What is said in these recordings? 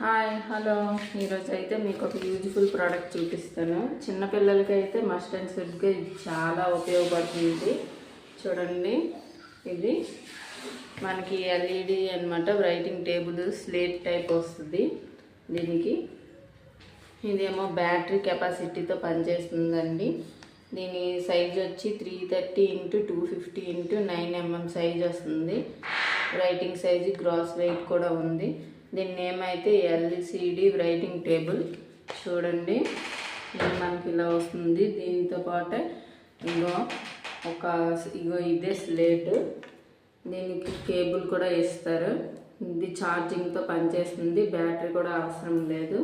Hi hello ఈరోజు అయితే మీకు ఒక యూజ్ఫుల్ ప్రోడక్ట్ చూపిస్తాను. చిన్నపిల్లలకి అయితే మస్ట్ అండ్ షుడ్గా ఇది చాలా ఉపయోగపడుతుంది. చూడండి, ఇది మనకి ఎల్ఈడి అన్నమాట. రైటింగ్ టేబుల్ స్లేట్ టైప్ వస్తుంది. దీనికి ఇదేమో బ్యాటరీ కెపాసిటీతో పనిచేస్తుందండి. దీని సైజ్ వచ్చి 330x250x9mm సైజ్ వస్తుంది. రైటింగ్ సైజు గ్రాస్ వెయిట్ కూడా ఉంది. దీని నేమ్ అయితే ఎల్సిడి రైటింగ్ టేబుల్. చూడండి, ఇది మనకి ఇలా వస్తుంది. దీంతో పాటు ఇగో ఇదే స్లేట్. దీనికి కేబుల్ కూడా ఇస్తారు. ఇది ఛార్జింగ్తో పనిచేస్తుంది. బ్యాటరీ కూడా అవసరం లేదు.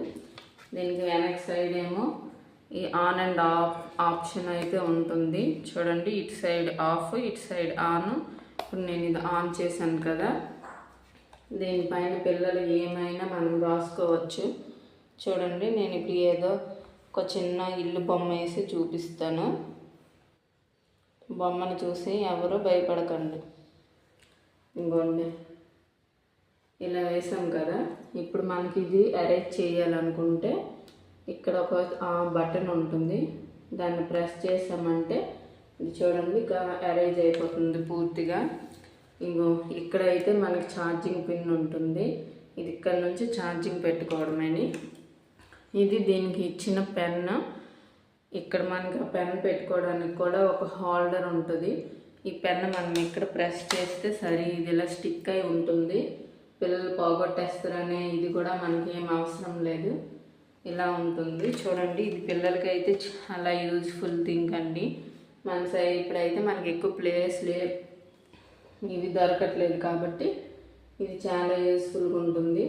దీనికి వెనక్ సైడ్ ఏమో ఈ ఆన్ అండ్ ఆఫ్ ఆప్షన్ అయితే ఉంటుంది. చూడండి, ఇటు సైడ్ ఆఫ్, ఇటు సైడ్ ఆన్. ఇప్పుడు నేను ఇది ఆన్ చేశాను కదా, దీనిపైన పిల్లలు ఏమైనా మనం రాసుకోవచ్చు. చూడండి, నేను ఇప్పుడు ఏదో ఒక చిన్న ఇల్లు బొమ్మ వేసి చూపిస్తాను. బొమ్మను చూసి ఎవరు భయపడకండి. ఇంకోండి, ఇలా వేసాం కదా. ఇప్పుడు మనకి ఇది అరేంజ్ చేయాలనుకుంటే ఇక్కడ ఒక బటన్ ఉంటుంది. దాన్ని ప్రెస్ చేసామంటే ఇది చూడండి అరేంజ్ అయిపోతుంది పూర్తిగా. ఇంకో ఇక్కడైతే మనకి ఛార్జింగ్ పిన్ ఉంటుంది. ఇది ఇక్కడ నుంచి ఛార్జింగ్ పెట్టుకోవడమని. ఇది దీనికి ఇచ్చిన పెన్. ఇక్కడ మనకి ఆ పెన్ పెట్టుకోవడానికి కూడా ఒక హోల్డర్ ఉంటుంది. ఈ పెన్ మనం ఇక్కడ ప్రెస్ చేస్తే సరే ఇది ఇలా స్టిక్ అయి ఉంటుంది. పిల్లలు పోగొట్టేస్తారనే ఇది కూడా మనకి ఏం అవసరం లేదు. ఇలా ఉంటుంది. చూడండి, ఇది పిల్లలకైతే చాలా యూజ్ఫుల్ థింగ్ అండి. మన సైడ్ ఇప్పుడైతే మనకి ఎక్కువ ప్లేస్ ఇవి దొరకట్లేదు కాబట్టి ఇది చాలా యూస్ఫుల్గా ఉంటుంది.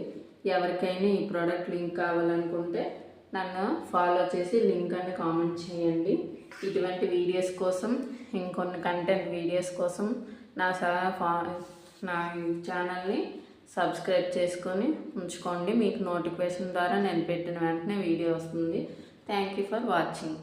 ఎవరికైనా ఈ ప్రోడక్ట్ లింక్ కావాలనుకుంటే నన్ను ఫాలో చేసి లింక్ అని కామెంట్ చేయండి. ఇటువంటి వీడియోస్ కోసం, ఇంకొన్ని కంటెంట్ వీడియోస్ కోసం నా ఛానల్ని సబ్స్క్రైబ్ చేసుకొని ఉంచుకోండి. మీకు నోటిఫికేషన్ ద్వారా నేను పెట్టిన వెంటనే వీడియో వస్తుంది. Thank you for watching.